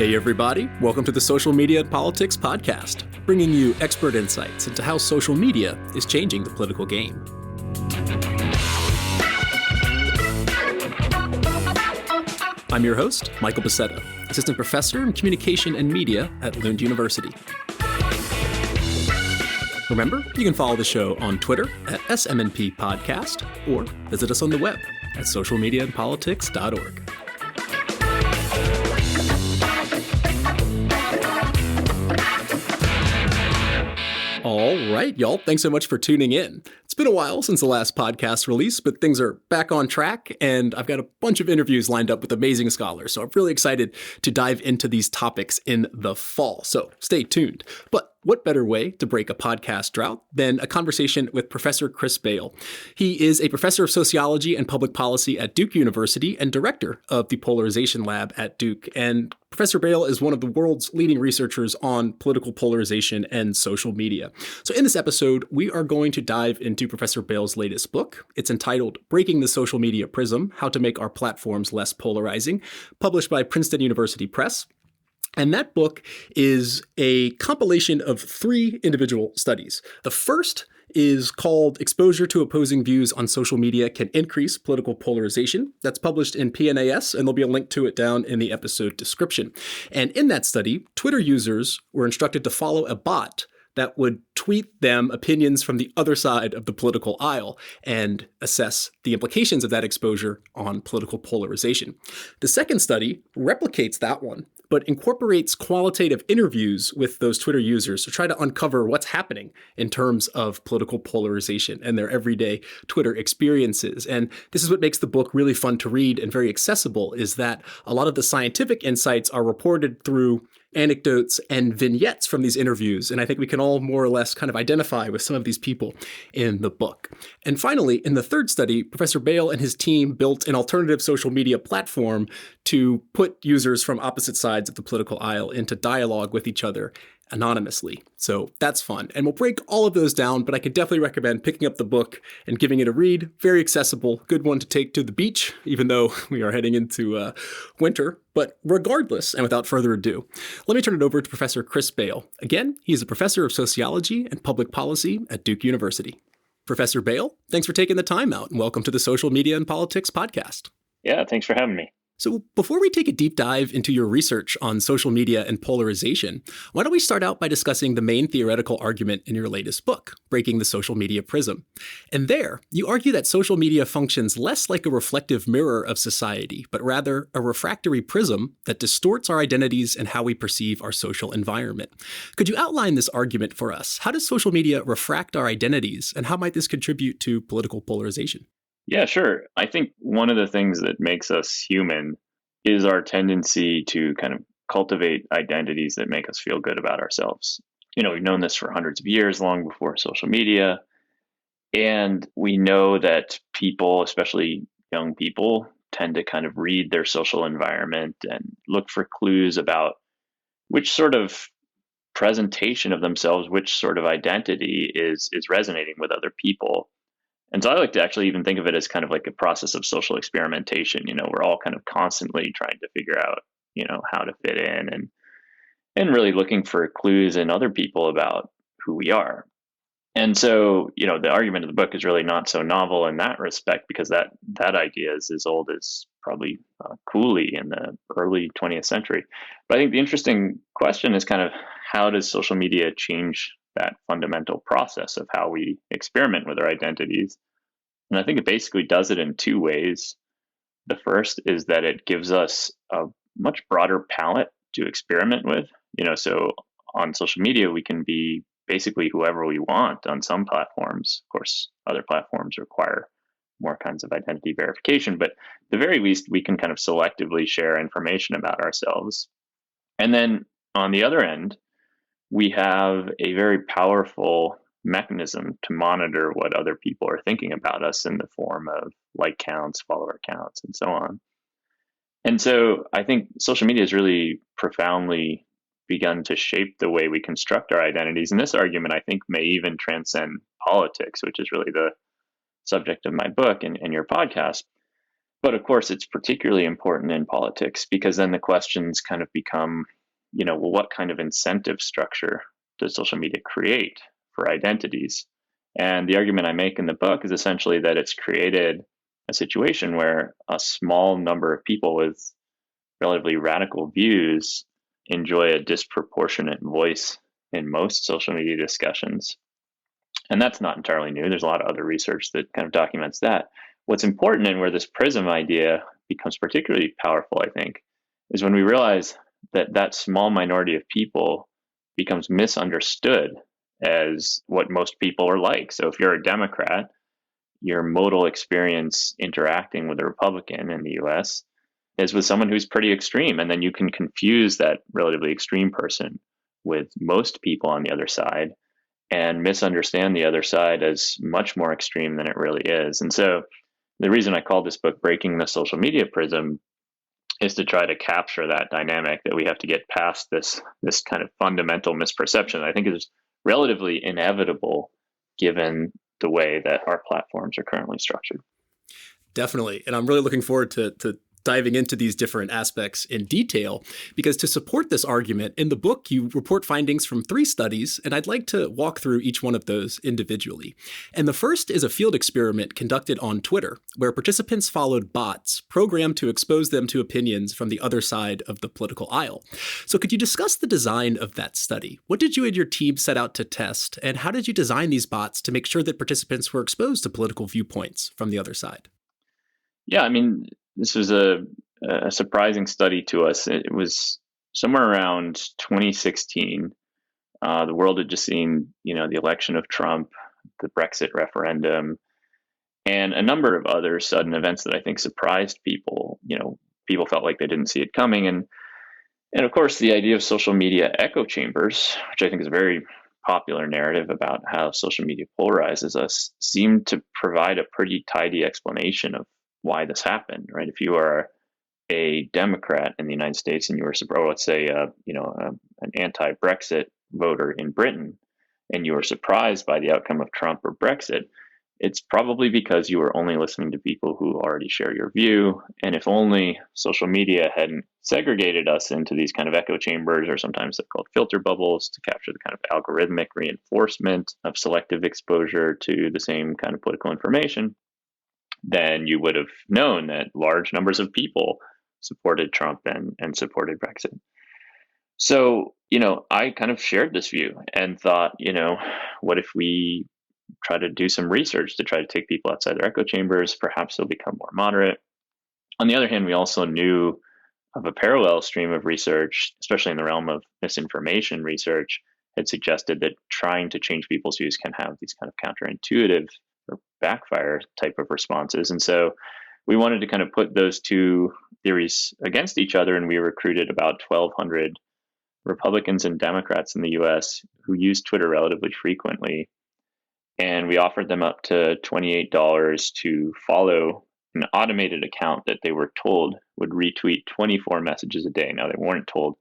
Hey everybody, welcome to the Social Media and Politics Podcast, bringing you expert insights into how social media is changing the political game. I'm your host, Michael Becerra, Assistant Professor in Communication and Media at Lund University. Remember, you can follow the show on Twitter at SMNP Podcast or visit us on the web at socialmediaandpolitics.org. All right, y'all. Thanks so much for tuning in. It's been a while since the last podcast release, but things are back on track, and I've got a bunch of interviews lined up with amazing scholars, so I'm really excited to dive into these topics in the fall, so stay tuned. But what better way to break a podcast drought than a conversation with Professor Chris Bail? He is a professor of sociology and public policy at Duke University and director of the Polarization Lab at Duke. And Professor Bail is one of the world's leading researchers on political polarization and social media. So in this episode, we are going to dive into Professor Bail's latest book. It's entitled Breaking the Social Media Prism: How to Make Our Platforms Less Polarizing, published by Princeton University Press. And that book is a compilation of 3 individual studies. The first is called Exposure to Opposing Views on Social Media Can Increase Political Polarization. That's published in PNAS, and there'll be a link to it down in the episode description. And in that study, Twitter users were instructed to follow a bot that would tweet them opinions from the other side of the political aisle and assess the implications of that exposure on political polarization. The second study replicates that one, but incorporates qualitative interviews with those Twitter users to try to uncover what's happening in terms of political polarization and their everyday Twitter experiences. And this is what makes the book really fun to read and very accessible, is that a lot of the scientific insights are reported through anecdotes and vignettes from these interviews. And I think we can all more or less kind of identify with some of these people in the book. And finally, in the third study, Professor Bail and his team built an alternative social media platform to put users from opposite sides of the political aisle into dialogue with each other anonymously. So that's fun. And we'll break all of those down, but I could definitely recommend picking up the book and giving it a read. Very accessible, good one to take to the beach, even though we are heading into winter. But regardless, and without further ado, let me turn it over to Professor Chris Bail. Again, he's a professor of sociology and public policy at Duke University. Professor Bail, thanks for taking the time out, and welcome to the Social Media and Politics Podcast. Yeah, thanks for having me. So before we take a deep dive into your research on social media and polarization, why don't we start out by discussing the main theoretical argument in your latest book, Breaking the Social Media Prism. And there, you argue that social media functions less like a reflective mirror of society, but rather a refractory prism that distorts our identities and how we perceive our social environment. Could you outline this argument for us? How does social media refract our identities, and how might this contribute to political polarization? Yeah, sure. I think one of the things that makes us human is our tendency to kind of cultivate identities that make us feel good about ourselves. You know, we've known this for hundreds of years, long before social media. And we know that people, especially young people, tend to kind of read their social environment and look for clues about which sort of presentation of themselves, which sort of identity is resonating with other people. And so I like to actually even think of it as kind of like a process of social experimentation. You know, we're all kind of constantly trying to figure out, you know, how to fit in and really looking for clues in other people about who we are. And so, you know, the argument of the book is really not so novel in that respect, because that idea is as old as probably Cooley in the early 20th century. But I think the interesting question is kind of, how does social media change that fundamental process of how we experiment with our identities? And I think it basically does it in 2 ways. The first is that it gives us a much broader palette to experiment with. You know, so on social media, we can be basically whoever we want on some platforms. Of course, other platforms require more kinds of identity verification, but at the very least, we can kind of selectively share information about ourselves. And then on the other end, we have a very powerful mechanism to monitor what other people are thinking about us in the form of like counts, follower counts, and so on. And so I think social media has really profoundly begun to shape the way we construct our identities. And this argument, I think, may even transcend politics, which is really the subject of my book and your podcast. But of course, it's particularly important in politics because then the questions kind of become, well, what kind of incentive structure does social media create for identities? And the argument I make in the book is essentially that it's created a situation where a small number of people with relatively radical views enjoy a disproportionate voice in most social media discussions. And that's not entirely new. There's a lot of other research that kind of documents that. What's important and where this prism idea becomes particularly powerful, I think, is when we realize that that small minority of people becomes misunderstood as what most people are like. So if you're a Democrat, your modal experience interacting with a Republican in the US is with someone who's pretty extreme. And then you can confuse that relatively extreme person with most people on the other side and misunderstand the other side as much more extreme than it really is. And so the reason I call this book Breaking the Social Media Prism is to try to capture that dynamic, that we have to get past this kind of fundamental misperception. I think is relatively inevitable given the way that our platforms are currently structured. Definitely. And I'm really looking forward to diving into these different aspects in detail, because to support this argument, in the book, you report findings from 3 studies, and I'd like to walk through each one of those individually. And the first is a field experiment conducted on Twitter, where participants followed bots programmed to expose them to opinions from the other side of the political aisle. So could you discuss the design of that study? What did you and your team set out to test, and how did you design these bots to make sure that participants were exposed to political viewpoints from the other side? Yeah, I mean, this was a surprising study to us. It was somewhere around 2016. The world had just seen, the election of Trump, the Brexit referendum, and a number of other sudden events that I think surprised people. People felt like they didn't see it coming, and of course, the idea of social media echo chambers, which I think is a very popular narrative about how social media polarizes us, seemed to provide a pretty tidy explanation of why this happened, right? If you are a Democrat in the United States and you were, or let's say, an anti-Brexit voter in Britain, and you were surprised by the outcome of Trump or Brexit, it's probably because you were only listening to people who already share your view. And if only social media hadn't segregated us into these kind of echo chambers, or sometimes they're called filter bubbles, to capture the kind of algorithmic reinforcement of selective exposure to the same kind of political information, then you would have known that large numbers of people supported Trump and supported Brexit. So, I kind of shared this view and thought, what if we try to do some research to try to take people outside their echo chambers? Perhaps they'll become more moderate. On the other hand, we also knew of a parallel stream of research, especially in the realm of misinformation research, had suggested that trying to change people's views can have these kind of counterintuitive or backfire type of responses. And so we wanted to kind of put those two theories against each other, and we recruited about 1,200 Republicans and Democrats in the US who use Twitter relatively frequently. And we offered them up to $28 to follow an automated account that they were told would retweet 24 messages a day. Now, they weren't told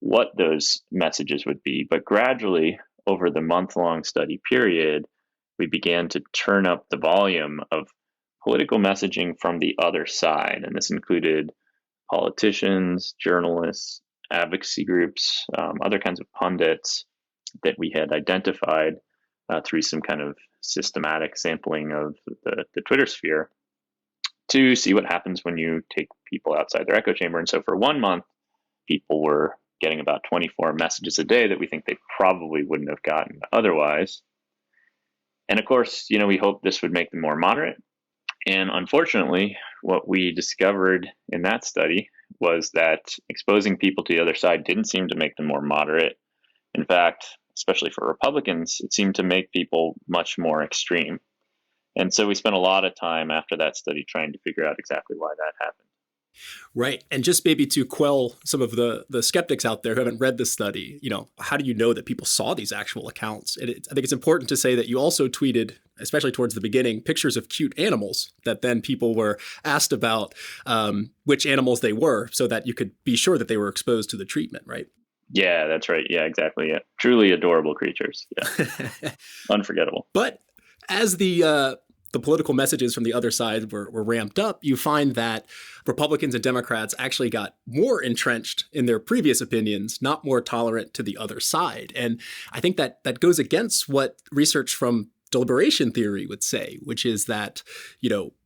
what those messages would be, but gradually over the month-long study period, we began to turn up the volume of political messaging from the other side. And this included politicians, journalists, advocacy groups, other kinds of pundits that we had identified through some kind of systematic sampling of the Twitter sphere to see what happens when you take people outside their echo chamber. And so for 1 month, people were getting about 24 messages a day that we think they probably wouldn't have gotten otherwise. And of course, we hoped this would make them more moderate. And unfortunately, what we discovered in that study was that exposing people to the other side didn't seem to make them more moderate. In fact, especially for Republicans, it seemed to make people much more extreme. And so we spent a lot of time after that study trying to figure out exactly why that happened. Right. And just maybe to quell some of the skeptics out there who haven't read this study, how do you know that people saw these actual accounts? And I think it's important to say that you also tweeted, especially towards the beginning, pictures of cute animals that then people were asked about which animals they were so that you could be sure that they were exposed to the treatment, right? Yeah, that's right. Yeah, exactly. Yeah. Truly adorable creatures. Yeah. Unforgettable. But as the the political messages from the other side were ramped up, you find that Republicans and Democrats actually got more entrenched in their previous opinions, not more tolerant to the other side. And I think that goes against what research from deliberation theory would say, which is that,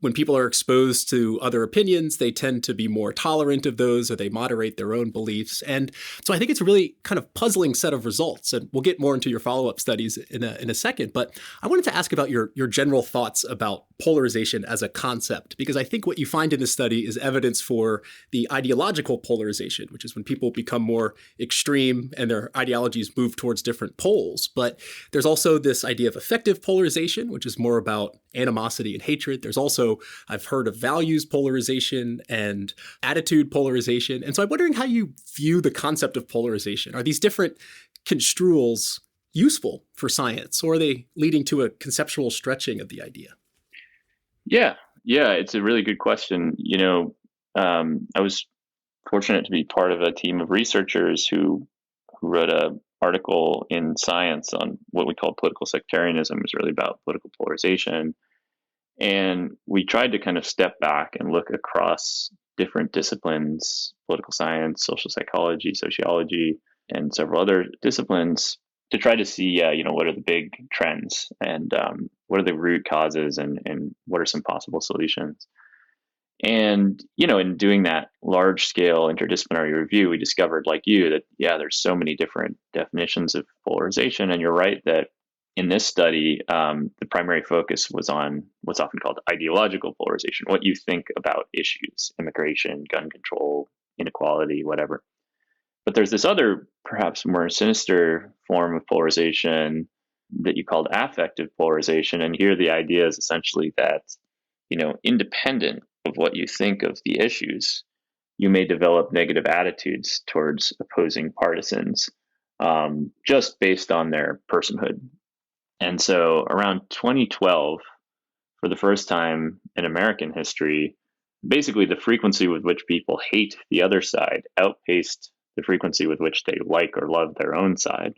when people are exposed to other opinions, they tend to be more tolerant of those, or they moderate their own beliefs. And so I think it's a really kind of puzzling set of results. And we'll get more into your follow-up studies in a second. But I wanted to ask about your general thoughts about polarization as a concept, because I think what you find in this study is evidence for the ideological polarization, which is when people become more extreme and their ideologies move towards different poles. But there's also this idea of affective polarization, which is more about animosity and hatred. There's also, I've heard of values polarization and attitude polarization. And so I'm wondering how you view the concept of polarization. Are these different construals useful for science, or are they leading to a conceptual stretching of the idea? Yeah, it's a really good question. I was fortunate to be part of a team of researchers who wrote an article in Science on what we call political sectarianism. It was really about political polarization. And we tried to kind of step back and look across different disciplines, political science, social psychology, sociology, and several other disciplines, to try to see, what are the big trends, and what are the root causes, and what are some possible solutions. And, in doing that large scale interdisciplinary review, we discovered, like you, that, there's so many different definitions of polarization. And you're right that in this study, the primary focus was on what's often called ideological polarization, what you think about issues, immigration, gun control, inequality, whatever. But there's this other, perhaps more sinister form of polarization that you called affective polarization. And here the idea is essentially that, independent of what you think of the issues, you may develop negative attitudes towards opposing partisans, just based on their personhood. And so around 2012, for the first time in American history, basically the frequency with which people hate the other side outpaced the frequency with which they like or love their own side.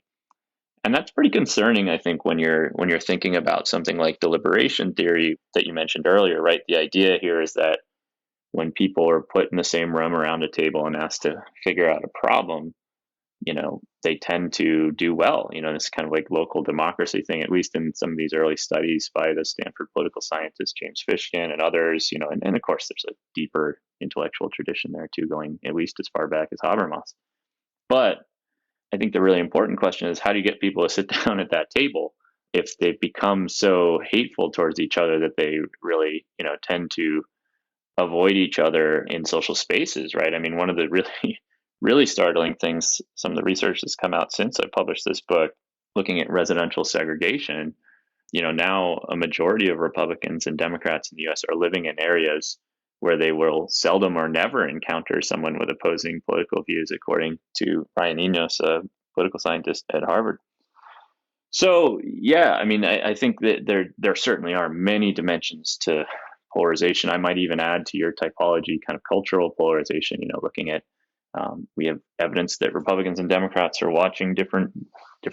And that's pretty concerning, I think, when you're thinking about something like deliberation theory that you mentioned earlier, right? The idea here is that when people are put in the same room around a table and asked to figure out a problem, they tend to do well. This kind of like local democracy thing, at least in some of these early studies by the Stanford political scientist James Fishkin and others, and of course there's a deeper intellectual tradition there too, going at least as far back as Habermas. But I think the really important question is, how do you get people to sit down at that table if they've become so hateful towards each other that they really, tend to avoid each other in social spaces, right? I mean, one of the really startling things, some of the research that's come out since I published this book, looking at residential segregation, now a majority of Republicans and Democrats in the US are living in areas where they will seldom or never encounter someone with opposing political views, according to Ryan Enos, a political scientist at Harvard. So, I think that there certainly are many dimensions to polarization. I might even add to your typology kind of cultural polarization, looking at, we have evidence that Republicans and Democrats are watching different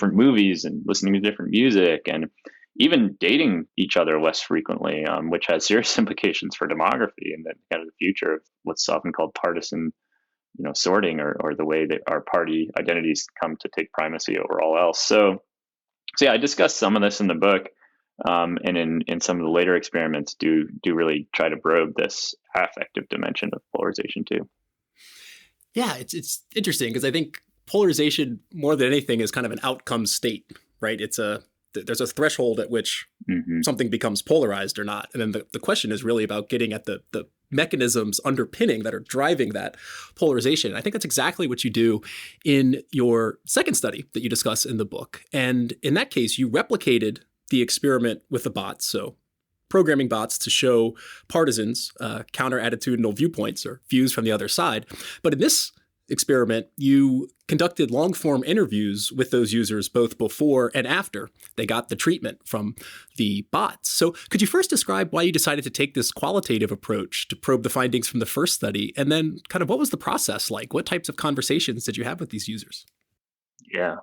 movies and listening to different music, and even dating each other less frequently, which has serious implications for demography and then kind of the future of what's often called partisan, sorting, or the way that our party identities come to take primacy over all else. So I discussed some of this in the book, and in some of the later experiments do really try to probe this affective dimension of polarization too. Yeah, it's interesting because I think polarization, more than anything, is kind of an outcome state, right? There's a threshold at which something becomes polarized or not. And then the question is really about getting at the mechanisms underpinning that are driving that polarization. I think that's exactly what you do in your second study that you discuss in the book. And in that case, you replicated the experiment with the bots. So programming bots to show partisans counter-attitudinal viewpoints or views from the other side. But in this experiment, you conducted long-form interviews with those users both before and after they got the treatment from the bots. So could you first describe why you decided to take this qualitative approach to probe the findings from the first study? And then kind of what was the process like? What types of conversations did you have with these users? Yeah.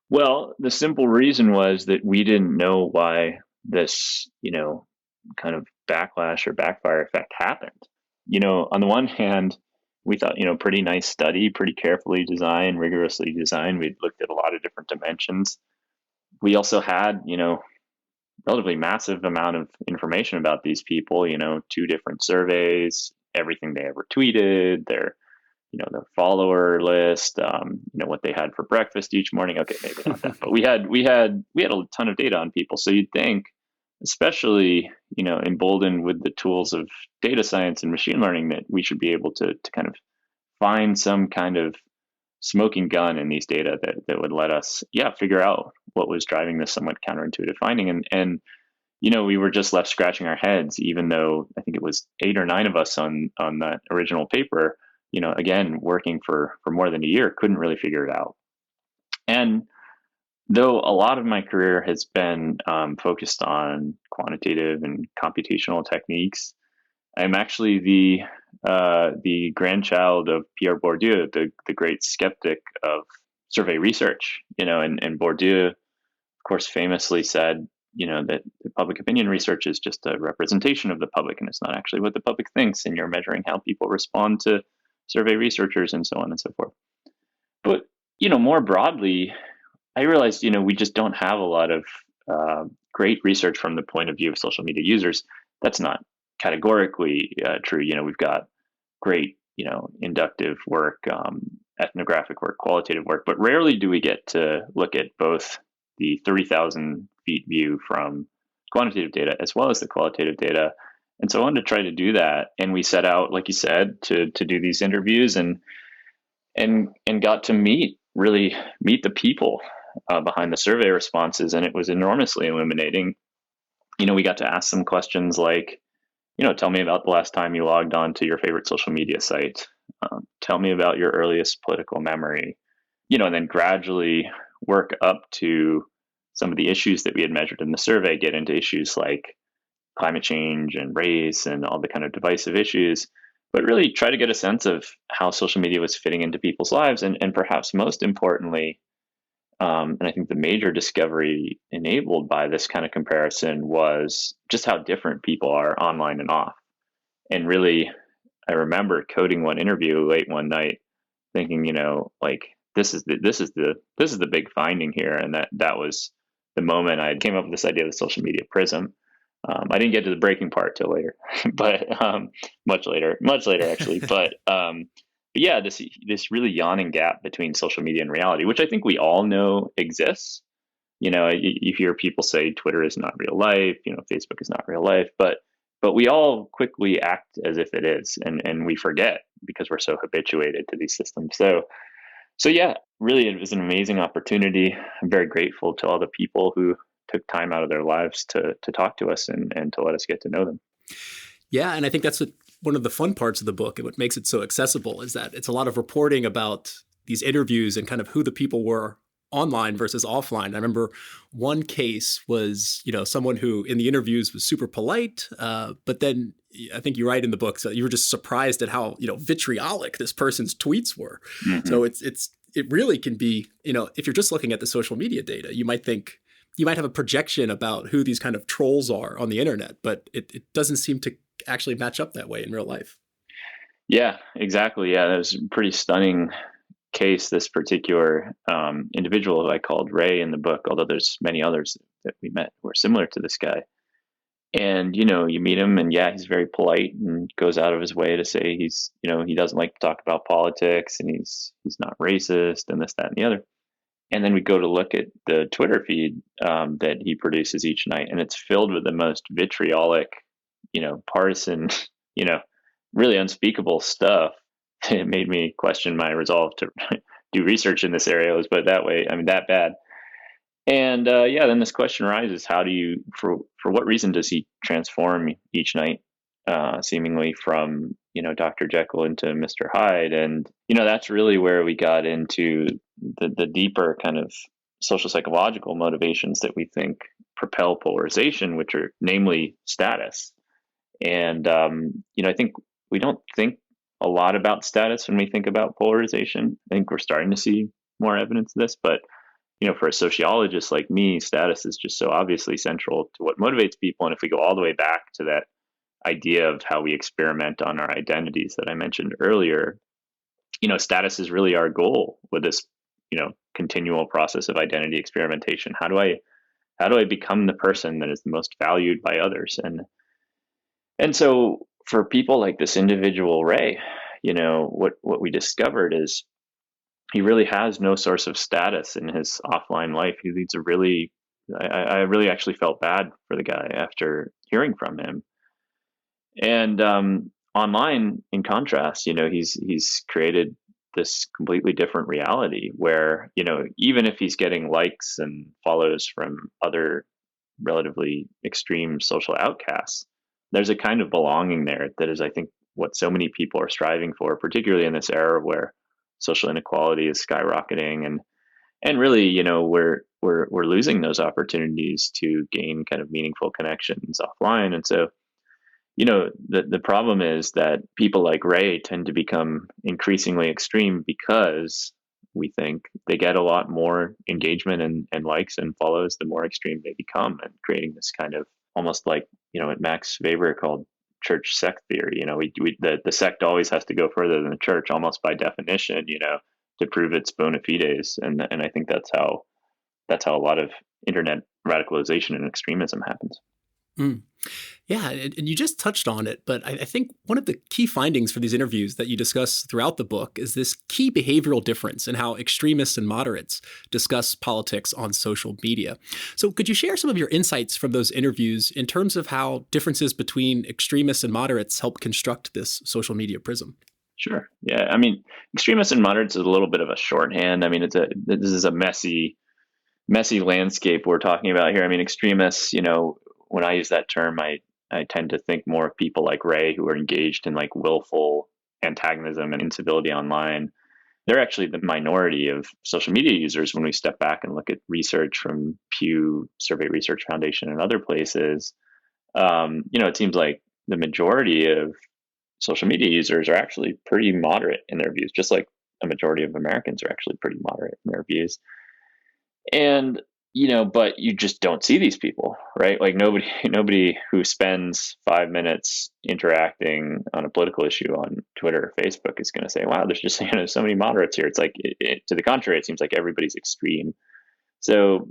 Well, the simple reason was that we didn't know why this, kind of backlash or backfire effect happened. On the one hand, we thought, pretty nice study, pretty carefully designed, rigorously designed. We'd looked at a lot of different dimensions. We also had, relatively massive amount of information about these people, 2 different surveys, everything they ever tweeted, their follower list, what they had for breakfast each morning. Okay, maybe not that, but we had a ton of data on people. So you'd think, especially, emboldened with the tools of data science and machine learning, that we should be able to kind of find some kind of smoking gun in these data that would let us, figure out what was driving this somewhat counterintuitive finding. And we were just left scratching our heads, even though I think it was 8 or 9 of us on that original paper, again, working for more than a year, couldn't really figure it out. And though a lot of my career has been focused on quantitative and computational techniques, I'm actually the grandchild of Pierre Bourdieu, the great skeptic of survey research. And Bourdieu, of course, famously said, that the public opinion research is just a representation of the public, and it's not actually what the public thinks, and you're measuring how people respond to survey researchers and so on and so forth. But, more broadly, I realized, we just don't have a lot of great research from the point of view of social media users. That's not categorically true. We've got great, inductive work, ethnographic work, qualitative work, but rarely do we get to look at both the 30,000 feet view from quantitative data as well as the qualitative data. And so I wanted to try to do that. And we set out, like you said, to do these interviews and got to meet the people behind the survey responses. And it was enormously illuminating. We got to ask some questions like, tell me about the last time you logged on to your favorite social media site. Tell me about your earliest political memory, and then gradually work up to some of the issues that we had measured in the survey, get into issues like climate change and race and all the kind of divisive issues, but really try to get a sense of how social media was fitting into people's lives. And perhaps most importantly, and I think the major discovery enabled by this kind of comparison was just how different people are online and off. And really, I remember coding one interview late one night, thinking, like this is the big finding here, and that was the moment I came up with this idea of the social media prism. I didn't get to the breaking part till later, but much later actually. But yeah, this really yawning gap between social media and reality, which I think we all know exists. You hear people say Twitter is not real life, Facebook is not real life, but we all quickly act as if it is, and we forget because we're so habituated to these systems. So yeah, really, it was an amazing opportunity. I'm very grateful to all the people who took time out of their lives to talk to us and to let us get to know them. Yeah, and I think that's one of the fun parts of the book and what makes it so accessible is that it's a lot of reporting about these interviews and kind of who the people were online versus offline. I remember one case was, someone who in the interviews was super polite, but then I think you write in the book that you were just surprised at how, vitriolic this person's tweets were. Mm-hmm. So it really can be, if you're just looking at the social media data, you might have a projection about who these kind of trolls are on the internet, but it doesn't seem to actually match up that way in real life. Yeah, exactly. Yeah, that was a pretty stunning case. This particular individual I called Ray in the book, although there's many others that we met who are similar to this guy. And, you meet him and he's very polite and goes out of his way to say he's, he doesn't like to talk about politics and he's not racist and this, that, and the other. And then we go to look at the Twitter feed that he produces each night, and it's filled with the most vitriolic, partisan, really unspeakable stuff. It made me question my resolve to do research in this area. Let's put it that way. I mean, that bad. And then this question arises: how do you, for what reason does he transform each night, seemingly from Dr. Jekyll into Mr. Hyde? And that's really where we got into the deeper kind of social psychological motivations that we think propel polarization, which are namely status. And I think we don't think a lot about status when we think about polarization. I think we're starting to see more evidence of this, but for a sociologist like me, status is just so obviously central to what motivates people. And if we go all the way back to that idea of how we experiment on our identities that I mentioned earlier, status is really our goal with this, continual process of identity experimentation. How do I become the person that is the most valued by others? And so for people like this individual Ray, what we discovered is he really has no source of status in his offline life. He leads a really, I really actually felt bad for the guy after hearing from him. And online, in contrast, he's created this completely different reality where, even if he's getting likes and follows from other relatively extreme social outcasts, there's a kind of belonging there that is, I think, what so many people are striving for, particularly in this era where social inequality is skyrocketing, and really, we're losing those opportunities to gain kind of meaningful connections offline. And so, the problem is that people like Ray tend to become increasingly extreme because we think they get a lot more engagement and likes and follows the more extreme they become, and creating this kind of almost like, what Max Weber called church sect theory. The sect always has to go further than the church, almost by definition, to prove its bona fides. And I think that's how a lot of internet radicalization and extremism happens. Mm. Yeah, and you just touched on it, but I think one of the key findings for these interviews that you discuss throughout the book is this key behavioral difference in how extremists and moderates discuss politics on social media. So could you share some of your insights from those interviews in terms of how differences between extremists and moderates help construct this social media prism? Sure. Yeah. I mean, extremists and moderates is a little bit of a shorthand. I mean, this is a messy landscape we're talking about here. I mean, extremists, when I use that term, I tend to think more of people like Ray, who are engaged in like willful antagonism and incivility online. They're actually the minority of social media users when we step back and look at research from Pew, Survey Research Foundation, and other places. It seems like the majority of social media users are actually pretty moderate in their views, just like a majority of Americans are actually pretty moderate in their views. And but you just don't see these people, right? Like nobody who spends 5 minutes interacting on a political issue on Twitter or Facebook is going to say, wow, there's just so many moderates here. It's like, to the contrary, it seems like everybody's extreme. So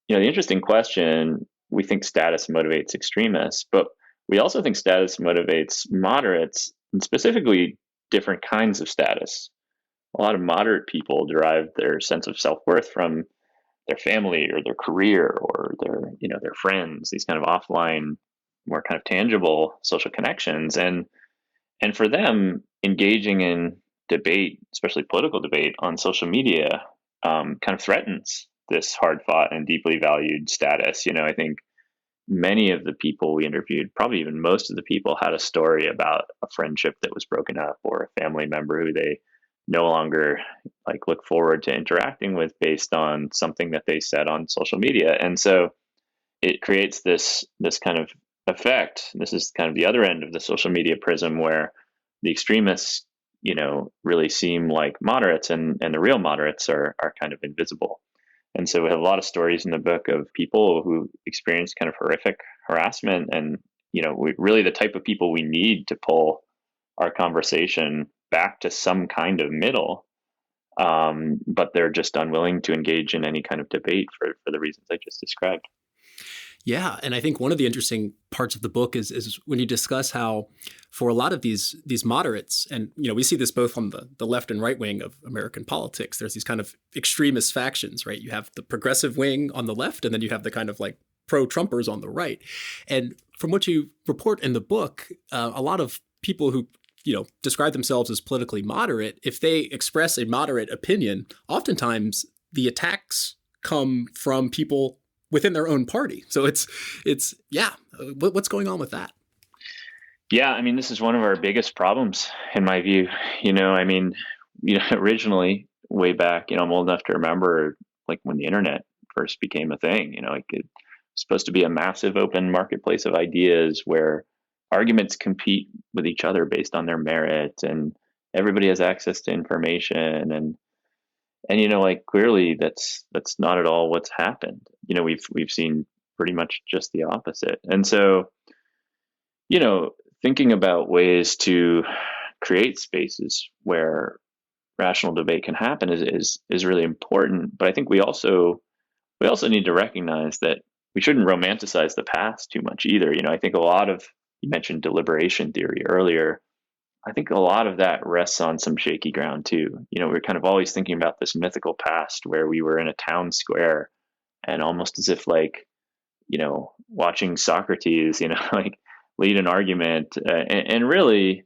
the interesting question, we think status motivates extremists, but we also think status motivates moderates, and specifically different kinds of status. A lot of moderate people derive their sense of self-worth from their family or their career or their friends, these kind of offline, more kind of tangible social connections. And for them, engaging in debate, especially political debate on social media, kind of threatens this hard fought and deeply valued status. I think many of the people we interviewed, probably even most of the people, had a story about a friendship that was broken up, or a family member who they no longer like look forward to interacting with based on something that they said on social media. And so it creates this kind of effect. This is kind of the other end of the social media prism, where the extremists, really seem like moderates, and the real moderates are kind of invisible. And so we have a lot of stories in the book of people who experienced kind of horrific harassment, and really the type of people we need to pull our conversation back to some kind of middle, but they're just unwilling to engage in any kind of debate for the reasons I just described. Yeah, and I think one of the interesting parts of the book is when you discuss how, for a lot of these moderates, and we see this both on the left and right wing of American politics, there's these kind of extremist factions, right? You have the progressive wing on the left, and then you have the kind of like pro-Trumpers on the right. And from what you report in the book, a lot of people who describe themselves as politically moderate, if they express a moderate opinion, oftentimes the attacks come from people within their own party. So it's what's going on with that? Yeah, I mean, this is one of our biggest problems in my view. Originally, way back, I'm old enough to remember like when the internet first became a thing. Like it was supposed to be a massive open marketplace of ideas where arguments compete with each other based on their merit, and everybody has access to information. And like clearly that's not at all what's happened. We've seen pretty much just the opposite. And so, thinking about ways to create spaces where rational debate can happen is really important. But I think we also need to recognize that we shouldn't romanticize the past too much either. I think a lot of, you mentioned deliberation theory earlier. I think a lot of that rests on some shaky ground too. We're kind of always thinking about this mythical past where we were in a town square and almost as if like, watching Socrates, like lead an argument. And really,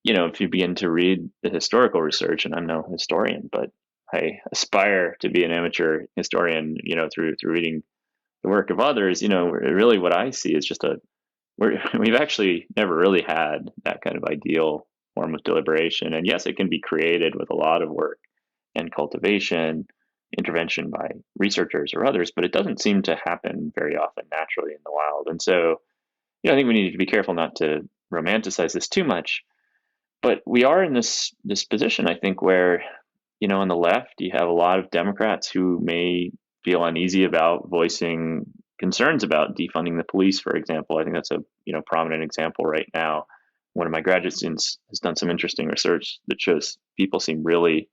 if you begin to read the historical research, and I'm no historian, but I aspire to be an amateur historian, through reading the work of others, really what I see is just we've actually never really had that kind of ideal form of deliberation. And yes, it can be created with a lot of work and cultivation, intervention by researchers or others, but it doesn't seem to happen very often naturally in the wild. And so, I think we need to be careful not to romanticize this too much. But we are in this position, I think, where, on the left, you have a lot of Democrats who may feel uneasy about voicing concerns about defunding the police, for example. I think that's a prominent example right now. One of my graduate students has done some interesting research that shows people seem really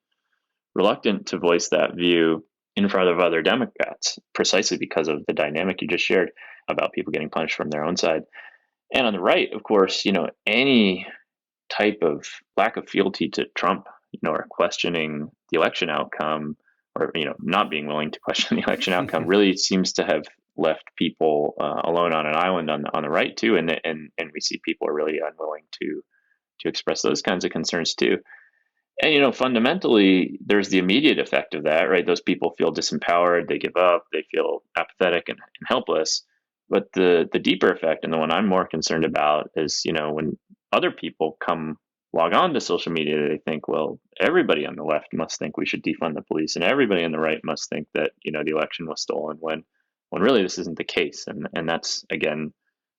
reluctant to voice that view in front of other Democrats, precisely because of the dynamic you just shared about people getting punished from their own side. And on the right, of course, any type of lack of fealty to Trump, or questioning the election outcome, or not being willing to question the election outcome, really seems to have left people alone on an island on the right too, and we see people are really unwilling to express those kinds of concerns too. And fundamentally, there's the immediate effect of that, right? Those people feel disempowered, they give up, they feel apathetic and helpless. But the deeper effect, and the one I'm more concerned about, is when other people come log on to social media, they think, well, everybody on the left must think we should defund the police, and everybody on the right must think that the election was stolen. When really this isn't the case, and that's again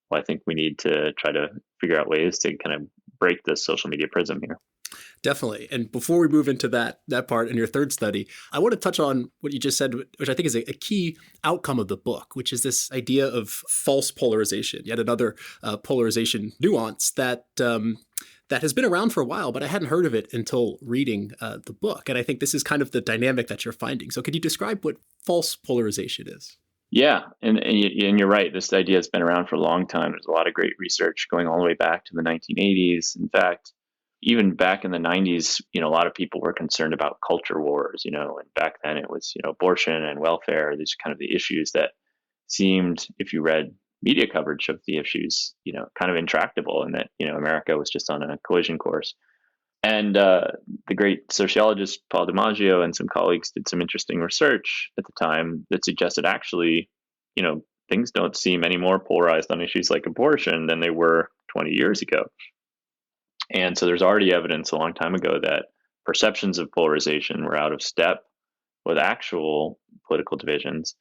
why I think we need to try to figure out ways to kind of break this social media prism here. Definitely. And before we move into that part in your third study, I want to touch on what you just said, which I think is a key outcome of the book, which is this idea of false polarization, yet another polarization nuance that that has been around for a while, but I hadn't heard of it until reading the book. And I think this is kind of the dynamic that you're finding. So could you describe what false polarization is? Yeah, and you're right. This idea has been around for a long time. There's a lot of great research going all the way back to the 1980s. In fact, even back in the 90s, a lot of people were concerned about culture wars, and back then it was, abortion and welfare. These are kind of the issues that seemed, if you read media coverage of the issues, kind of intractable, and that, America was just on a collision course. And the great sociologist Paul DiMaggio and some colleagues did some interesting research at the time that suggested actually, things don't seem any more polarized on issues like abortion than they were 20 years ago. And so there's already evidence a long time ago that perceptions of polarization were out of step with actual political divisions.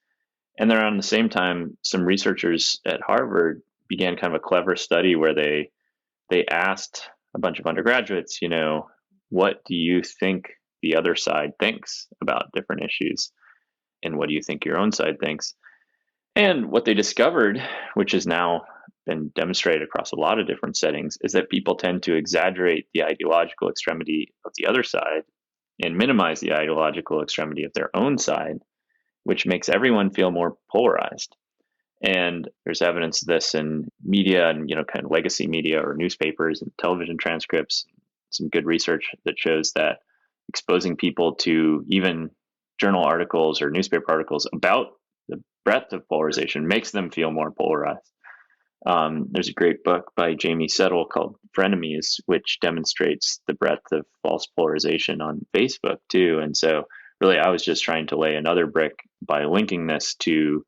And then around the same time, some researchers at Harvard began kind of a clever study where they asked a bunch of undergraduates, what do you think the other side thinks about different issues? And what do you think your own side thinks? And what they discovered, which has now been demonstrated across a lot of different settings, is that people tend to exaggerate the ideological extremity of the other side and minimize the ideological extremity of their own side, which makes everyone feel more polarized. And there's evidence of this in media and, kind of legacy media or newspapers and television transcripts, some good research that shows that exposing people to even journal articles or newspaper articles about the breadth of polarization makes them feel more polarized. There's a great book by Jamie Settle called Frenemies, which demonstrates the breadth of false polarization on Facebook too. And so really, I was just trying to lay another brick by linking this to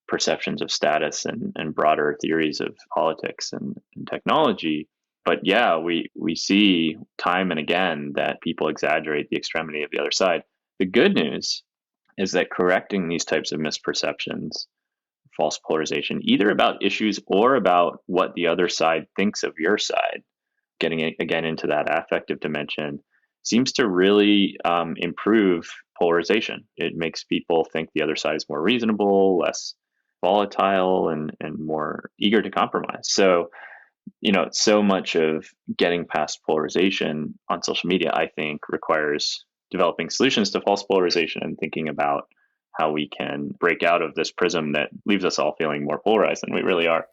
perceptions of status and broader theories of politics and technology. But yeah, we see time and again that people exaggerate the extremity of the other side. The good news is that correcting these types of misperceptions, false polarization, either about issues or about what the other side thinks of your side, getting again into that affective dimension, seems to really improve polarization. It makes people think the other side is more reasonable, less volatile, and more eager to compromise. So, so much of getting past polarization on social media, I think, requires developing solutions to false polarization and thinking about how we can break out of this prism that leaves us all feeling more polarized than we really are.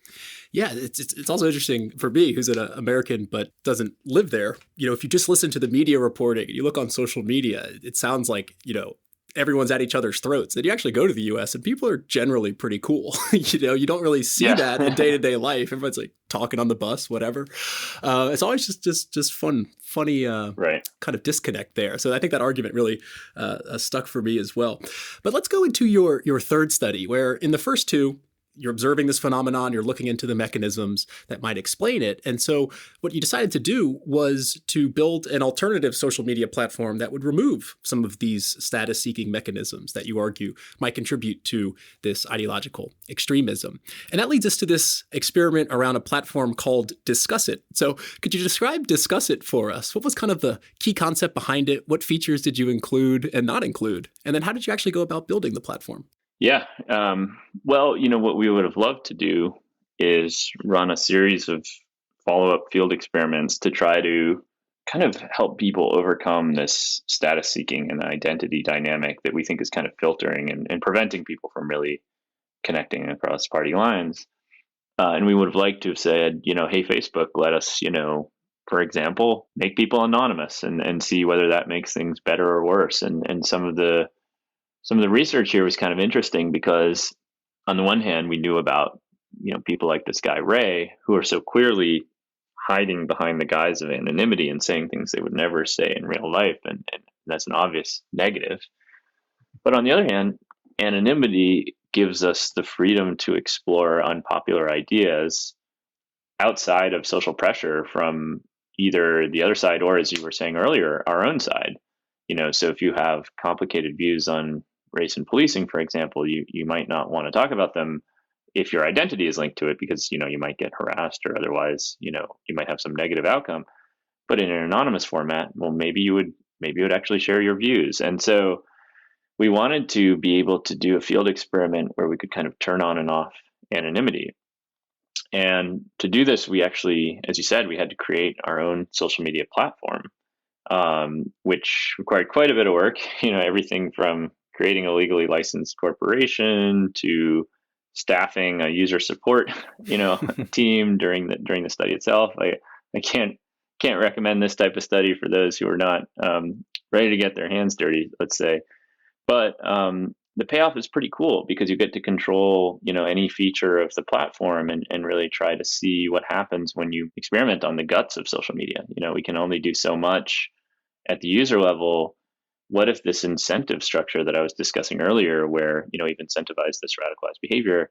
Yeah, it's also interesting for me, who's an American but doesn't live there. If you just listen to the media reporting, you look on social media, it sounds like everyone's at each other's throats. And you actually go to the U.S. and people are generally pretty cool. You don't really see that in day-to-day life. Everyone's like talking on the bus, whatever. It's always just funny right. kind of disconnect there. So I think that argument really stuck for me as well. But let's go into your third study, where in the first two, you're observing this phenomenon, you're looking into the mechanisms that might explain it. And so what you decided to do was to build an alternative social media platform that would remove some of these status-seeking mechanisms that you argue might contribute to this ideological extremism. And that leads us to this experiment around a platform called Discuss It. So could you describe Discuss It for us? What was kind of the key concept behind it? What features did you include and not include? And then how did you actually go about building the platform? Yeah. Well, what we would have loved to do is run a series of follow-up field experiments to try to kind of help people overcome this status seeking and identity dynamic that we think is kind of filtering and preventing people from really connecting across party lines. And we would have liked to have said, hey, Facebook, let us, for example, make people anonymous and see whether that makes things better or worse. And some of the research here was kind of interesting because on the one hand, we knew about, people like this guy, Ray, who are so clearly hiding behind the guise of anonymity and saying things they would never say in real life. And that's an obvious negative. But on the other hand, anonymity gives us the freedom to explore unpopular ideas outside of social pressure from either the other side or, as you were saying earlier, our own side. So if you have complicated views on race and policing, for example, you might not want to talk about them if your identity is linked to it because, you might get harassed or otherwise, you might have some negative outcome. But in an anonymous format, well, maybe you would actually share your views. And so we wanted to be able to do a field experiment where we could kind of turn on and off anonymity. And to do this, we actually, as you said, we had to create our own social media platform. Which required quite a bit of work, everything from creating a legally licensed corporation to staffing a user support, team during the study itself. I can't recommend this type of study for those who are not ready to get their hands dirty, let's say. But the payoff is pretty cool because you get to control, any feature of the platform and really try to see what happens when you experiment on the guts of social media. We can only do so much at the user level. What if this incentive structure that I was discussing earlier, where, we've incentivized this radicalized behavior,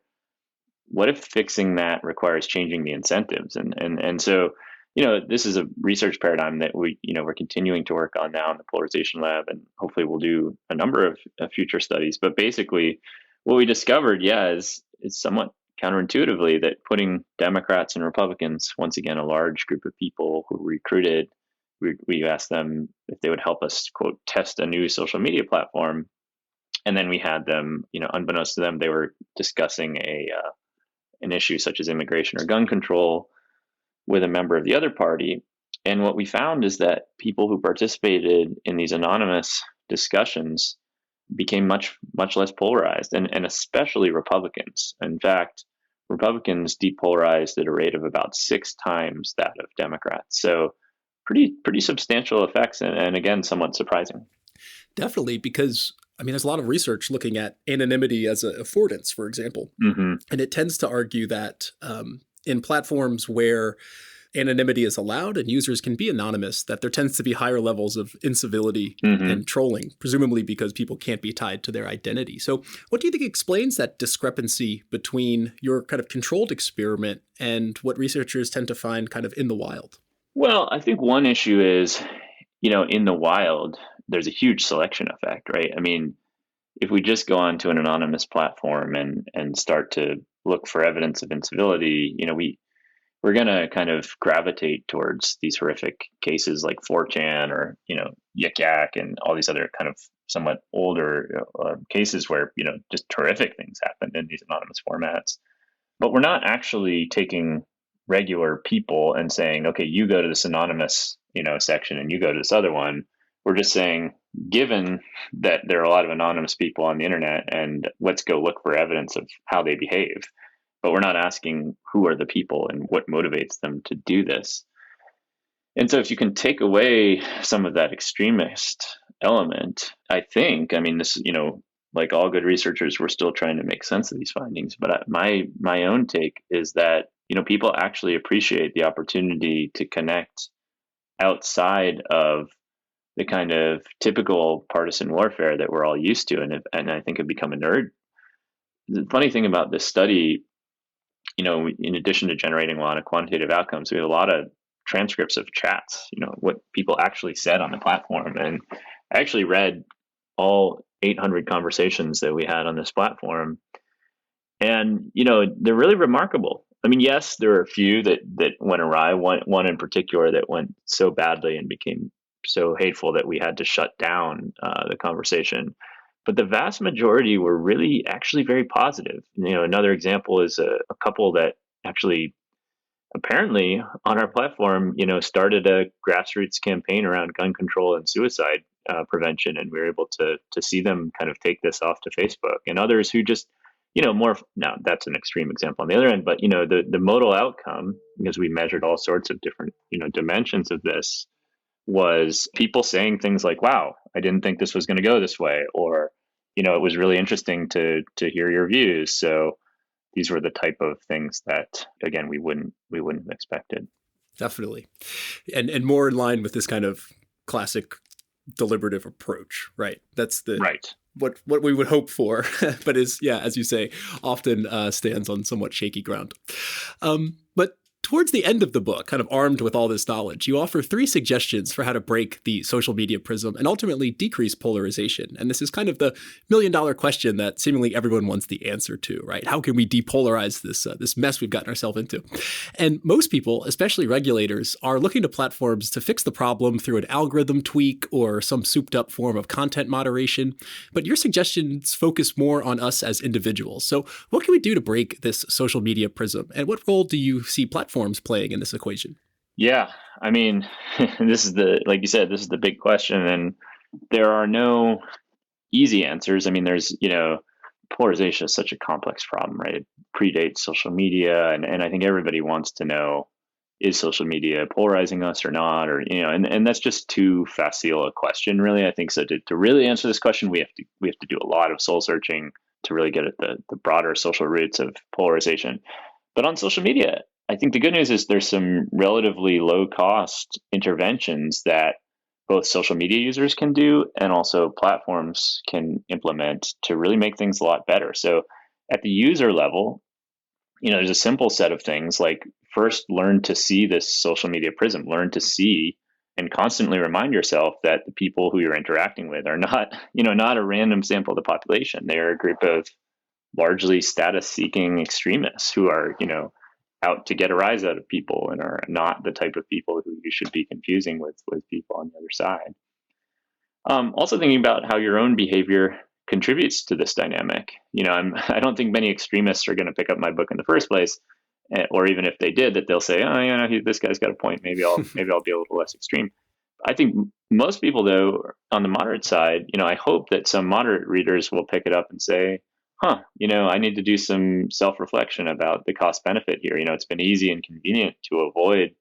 what if fixing that requires changing the incentives? And so, this is a research paradigm that we're continuing to work on now in the Polarization Lab, and hopefully we'll do a number of future studies. But basically, what we discovered, is somewhat counterintuitively that putting Democrats and Republicans, once again, a large group of people who recruited, we asked them if they would help us, quote, test a new social media platform. And then we had them, unbeknownst to them, they were discussing an issue such as immigration or gun control with a member of the other party. And what we found is that people who participated in these anonymous discussions became much, much less polarized, and especially Republicans. In fact, Republicans depolarized at a rate of about 6 times that of Democrats. So pretty substantial effects, and again, somewhat surprising. Definitely, because there's a lot of research looking at anonymity as an affordance, for example. Mm-hmm. And it tends to argue that in platforms where anonymity is allowed and users can be anonymous, that there tends to be higher levels of incivility and trolling, presumably because people can't be tied to their identity. So what do you think explains that discrepancy between your kind of controlled experiment and what researchers tend to find kind of in the wild? Well, I think one issue is, in the wild, there's a huge selection effect, right? If we just go onto an anonymous platform and start to look for evidence of incivility, we're going to kind of gravitate towards these horrific cases like 4chan or, Yik Yak and all these other kind of somewhat older cases where, just terrific things happen in these anonymous formats. But we're not actually taking regular people and saying, okay, you go to this anonymous, section and you go to this other one. We're just saying, given that there are a lot of anonymous people on the internet, and let's go look for evidence of how they behave. But we're not asking who are the people and what motivates them to do this. And so if you can take away some of that extremist element, I think, this, like all good researchers, we're still trying to make sense of these findings. But my own take is that, people actually appreciate the opportunity to connect outside of the kind of typical partisan warfare that we're all used to, and I think have become a nerd. The funny thing about this study, in addition to generating a lot of quantitative outcomes, we have a lot of transcripts of chats, what people actually said on the platform. And I actually read all 800 conversations that we had on this platform. And, they're really remarkable. Yes, there are a few that went awry. One in particular that went so badly and became so hateful that we had to shut down the conversation. But the vast majority were really actually very positive. Another example is a couple that actually apparently on our platform, started a grassroots campaign around gun control and suicide prevention. And we were able to see them kind of take this off to Facebook, and others who just, more, now that's an extreme example on the other end, but, the modal outcome, because we measured all sorts of different, dimensions of this, was people saying things like, wow, I didn't think this was going to go this way, or, it was really interesting to hear your views. So these were the type of things that, again, we wouldn't have expected. Definitely. And more in line with this kind of classic deliberative approach, right? That's the right. What we would hope for, but is, as you say, often stands on somewhat shaky ground. But towards the end of the book, kind of armed with all this knowledge, you offer 3 suggestions for how to break the social media prism and ultimately decrease polarization. And this is kind of the $1,000,000 question that seemingly everyone wants the answer to, right? How can we depolarize this mess we've gotten ourselves into? And most people, especially regulators, are looking to platforms to fix the problem through an algorithm tweak or some souped up form of content moderation. But your suggestions focus more on us as individuals. So what can we do to break this social media prism? And what role do you see platforms playing in this equation? Yeah, this is like you said, this is the big question, and there are no easy answers. There's, polarization is such a complex problem, right? It predates social media, and I think everybody wants to know, is social media polarizing us or not? Or, and that's just too facile a question, really. I think so. To really answer this question, we have to do a lot of soul searching to really get at the broader social roots of polarization. But on social media, I think the good news is there's some relatively low cost interventions that both social media users can do and also platforms can implement to really make things a lot better. So at the user level, there's a simple set of things like, first, learn to see this social media prism, learn to see and constantly remind yourself that the people who you're interacting with are not, not a random sample of the population. They're a group of largely status seeking extremists who are, out to get a rise out of people and are not the type of people who you should be confusing with people on the other side. Also thinking about how your own behavior contributes to this dynamic. I don't think many extremists are going to pick up my book in the first place, or even if they did, that they'll say, oh, this guy's got a point. Maybe I'll be a little less extreme. I think most people, though, on the moderate side, I hope that some moderate readers will pick it up and say, I need to do some self-reflection about the cost benefit here. It's been easy and convenient to avoid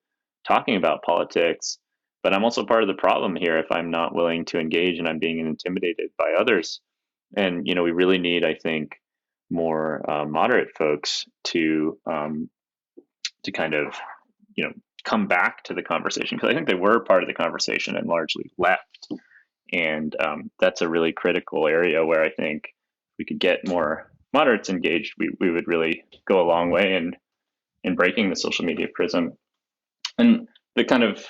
talking about politics, but I'm also part of the problem here if I'm not willing to engage and I'm being intimidated by others. And, we really need, I think, more moderate folks to kind of, come back to the conversation, because I think they were part of the conversation and largely left. And that's a really critical area where I think we could get more moderates engaged, we would really go a long way in breaking the social media prism. And the kind of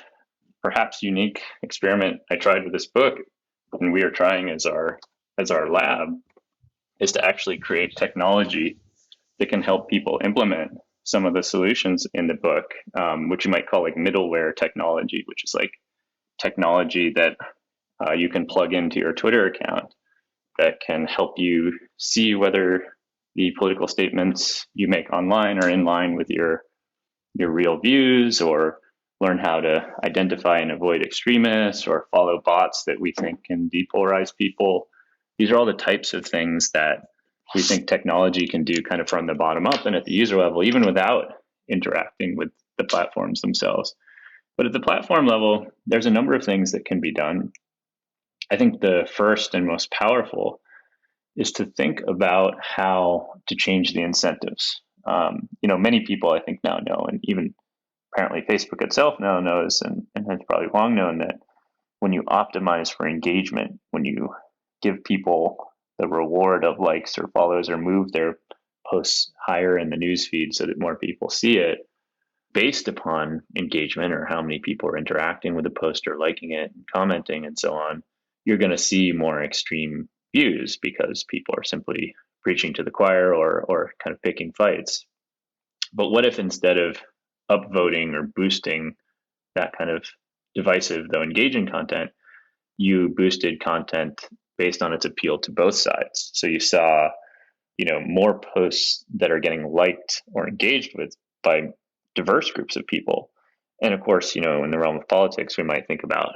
perhaps unique experiment I tried with this book, and we are trying as our lab, is to actually create technology that can help people implement some of the solutions in the book, which you might call like middleware technology, which is like technology that you can plug into your Twitter account that can help you see whether the political statements you make online are in line with your real views, or learn how to identify and avoid extremists, or follow bots that we think can depolarize people. These are all the types of things that we think technology can do kind of from the bottom up and at the user level, even without interacting with the platforms themselves. But at the platform level, there's a number of things that can be done. I think the first and most powerful is to think about how to change the incentives. Many people I think now know, and even apparently Facebook itself now knows, and has probably long known, that when you optimize for engagement, when you give people the reward of likes or follows, or move their posts higher in the newsfeed so that more people see it, based upon engagement or how many people are interacting with the post or liking it and commenting and so on, you're going to see more extreme views because people are simply preaching to the choir or kind of picking fights. But what if instead of upvoting or boosting that kind of divisive though engaging content, you boosted content based on its appeal to both sides? So you saw, more posts that are getting liked or engaged with by diverse groups of people. And of course, in the realm of politics, we might think about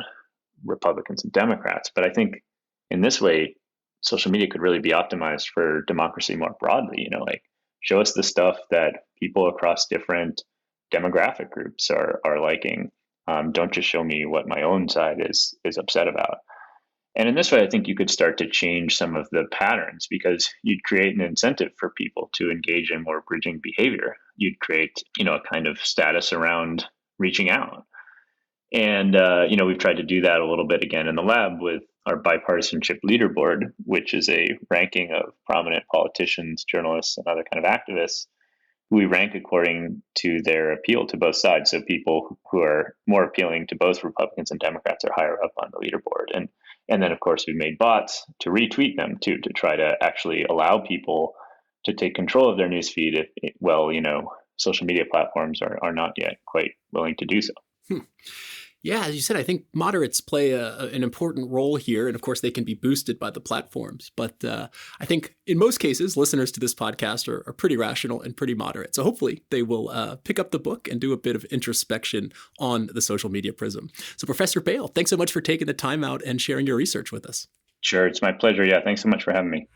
Republicans and Democrats. But I think in this way, social media could really be optimized for democracy more broadly. Like, show us the stuff that people across different demographic groups are liking. Don't just show me what my own side is upset about. And in this way, I think you could start to change some of the patterns, because you'd create an incentive for people to engage in more bridging behavior. You'd create, a kind of status around reaching out. And, we've tried to do that a little bit again in the lab with our bipartisanship leaderboard, which is a ranking of prominent politicians, journalists, and other kind of activists who we rank according to their appeal to both sides. So people who are more appealing to both Republicans and Democrats are higher up on the leaderboard. And then, of course, we made bots to retweet them too, to try to actually allow people to take control of their newsfeed if, social media platforms are not yet quite willing to do so. Yeah, as you said, I think moderates play an important role here. And of course, they can be boosted by the platforms. But I think in most cases, listeners to this podcast are pretty rational and pretty moderate. So hopefully they will pick up the book and do a bit of introspection on the social media prism. So Professor Bale, thanks so much for taking the time out and sharing your research with us. Sure, it's my pleasure. Yeah, thanks so much for having me.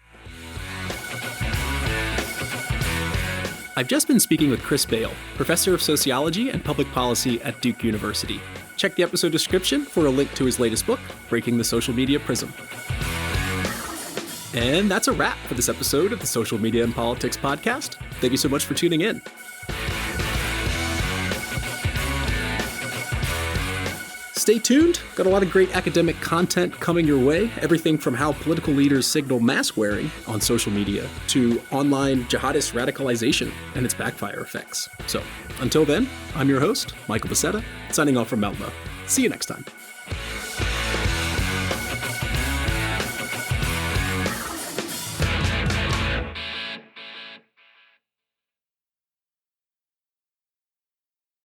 I've just been speaking with Chris Bale, Professor of Sociology and Public Policy at Duke University. Check the episode description for a link to his latest book, Breaking the Social Media Prism. And that's a wrap for this episode of the Social Media and Politics podcast. Thank you so much for tuning in. Stay tuned. Got a lot of great academic content coming your way. Everything from how political leaders signal mask wearing on social media to online jihadist radicalization and its backfire effects. So until then, I'm your host, Michael Becerra, signing off from Meltmo. See you next time.